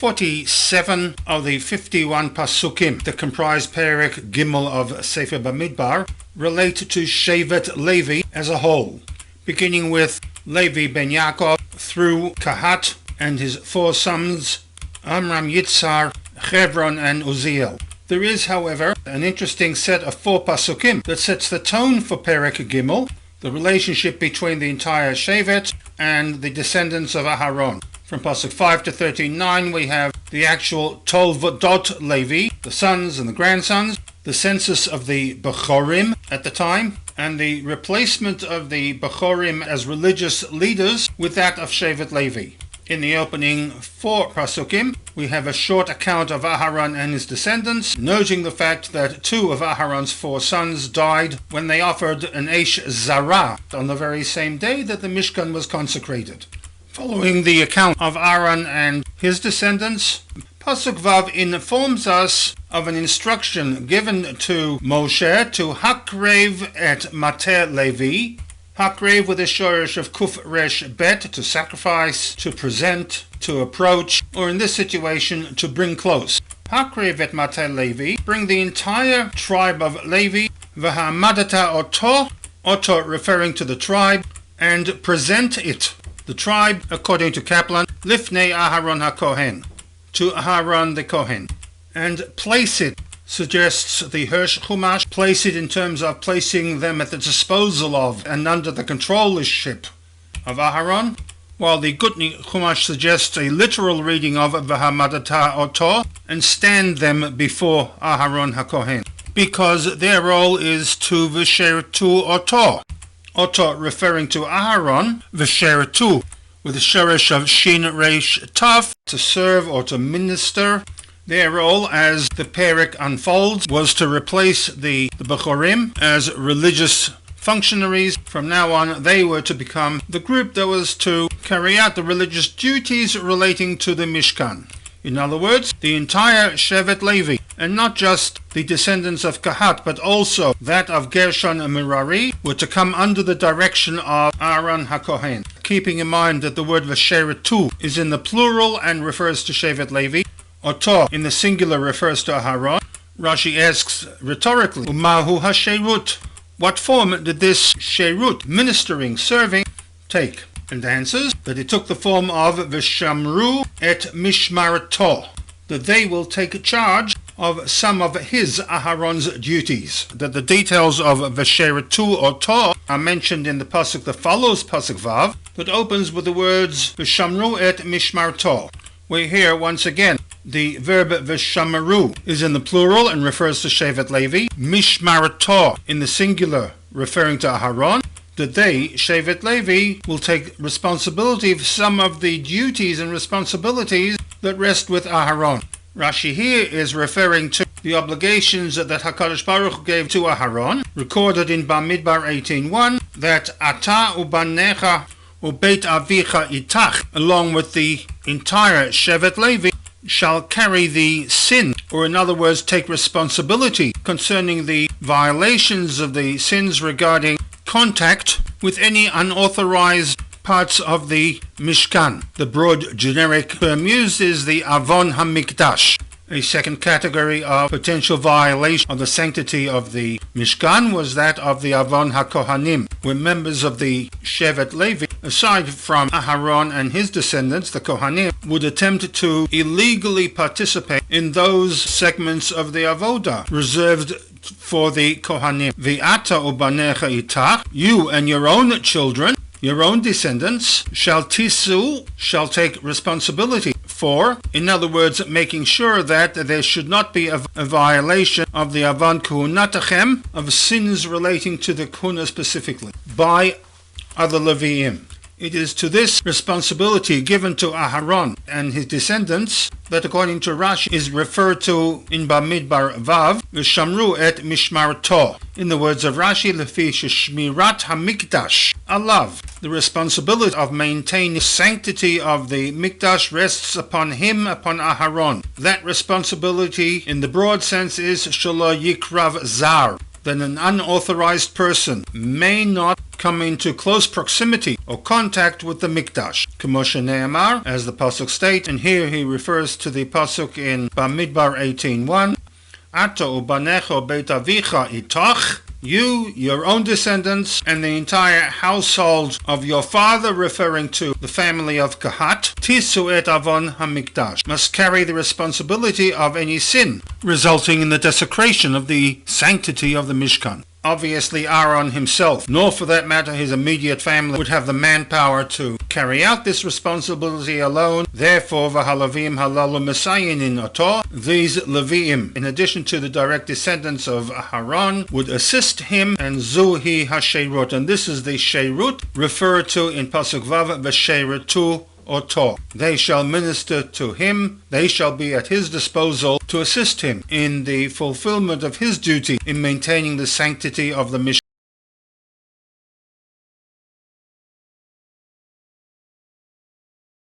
47 of the 51 pasukim that comprise Perek Gimel of Sefer Bamidbar relate to Shevet Levi as a whole, beginning with Levi ben Yaakov through Kahat and his four sons Amram, Yitzhar, Chevron and Uziel. There is, however, an interesting set of four pasukim that sets the tone for Perek Gimel, the relationship between the entire Shevet and the descendants of Aharon. From Pasuk 5 to 39 we have the actual Tolvot Levi, the sons and the grandsons, the census of the Bechorim at the time, and the replacement of the Bechorim as religious leaders with that of Shevet Levi. In the opening four pasukim, we have a short account of Aharon and his descendants, noting the fact that two of Aharon's four sons died when they offered an Eish Zarah on the very same day that the Mishkan was consecrated. Following the account of Aaron and his descendants, Pasuk Vav informs us of an instruction given to Moshe to Hakrev et Mateh Levi. Hakrev with a shorish of Kuf Resh Bet, to sacrifice, to present, to approach, or in this situation, to bring close. Hakrev et Mateh Levi, bring the entire tribe of Levi, V'hamadata Oto referring to the tribe, and present it, the tribe, according to Kaplan, Lifnei Aharon HaKohen, to Aharon the Kohen, and place it, suggests the Hirsch Chumash, place it in terms of placing them at the disposal of and under the controllership of Aharon, while the Gutni Chumash suggests a literal reading of V'hamadata Oto, and stand them before Aharon HaKohen, because their role is to V'shertu Oto. Oto referring to Aharon, V'shertu, with the shorish of Shin Reish Taf, to serve or to minister. Their role, as the Perek unfolds, was to replace the Bechorim as religious functionaries. From now on, they were to become the group that was to carry out the religious duties relating to the Mishkan. In other words, the entire Shevet Levi, and not just the descendants of Kahat, but also that of Gershon and Merari, were to come under the direction of Aaron HaKohen. Keeping in mind that the word V'sheretu is in the plural and refers to Shevet Levi, Oto in the singular refers to Aharon, Rashi asks rhetorically, Umahu HaSherut, what form did this Sherut, ministering, serving, take? And answers that it took the form of V'shamru et Mishmarto, that they will take charge of some of his, Aharon's, duties. That the details of V'sheretu Oto are mentioned in the pasuk that follows Pasuk Vav, that opens with the words V'shamru et Mishmarto. We hear once again the verb V'shamru is in the plural and refers to Shevet Levi, Mishmarto in the singular referring to Aharon, that they, Shevet Levi, will take responsibility for some of the duties and responsibilities that rest with Aharon. Rashi here is referring to the obligations that HaKadosh Baruch Hu gave to Aharon, recorded in BAMIDBAR 18:1, that Ata ubanecha ubeit avicha itach, along with the entire Shevet Levi, shall carry the sin, or in other words, take responsibility concerning the violations of the sins regarding contact with any unauthorized parts of the Mishkan. The broad generic term used is the Avon HaMikdash. A second category of potential violation of the sanctity of the Mishkan was that of the Avon HaKohanim, where members of the Shevet Levi, aside from Aharon and his descendants, the Kohanim, would attempt to illegally participate in those segments of the Avodah reserved for the Kohanim. V'ata ubanecha itach, you and your own children, your own descendants, shall take responsibility for, in other words, making sure that there should not be a violation of the Avon Kuhunatachem, of sins relating to the Kuhuna specifically, by other Leviim. It is to this responsibility given to Aharon and his descendants that, according to Rashi, is referred to in Bamidbar Vav, V'shamru et Mishmarto. In the words of Rashi, Lefi shemirat hamikdash alav. The responsibility of maintaining the sanctity of the Mikdash rests upon him, upon Aharon. That responsibility, in the broad sense, is Shelo Yikrav Zar, that an unauthorized person may not come into close proximity or contact with the Mikdash. K'moshe Ne'amar, as the pasuk states, and here he refers to the pasuk in BAMIDBAR 18:1. Ata ubanecho beit avicha itoch. You, your own descendants, and the entire household of your father, referring to the family of Kahat, tisu et avon hamikdash, must carry the responsibility of any sin resulting in the desecration of the sanctity of the Mishkan. Obviously, Aaron himself, nor for that matter his immediate family, would have the manpower to carry out this responsibility alone. Therefore, v'halavim halalu mesayinin oto, these Leviim, in addition to the direct descendants of Aaron, would assist him, and zuhi hasheirut, and this is the sheirut referred to in pasuk vav, v'sheirutu oto. They shall minister to him, they shall be at his disposal to assist him in the fulfillment of his duty in maintaining the sanctity of the Mishkan.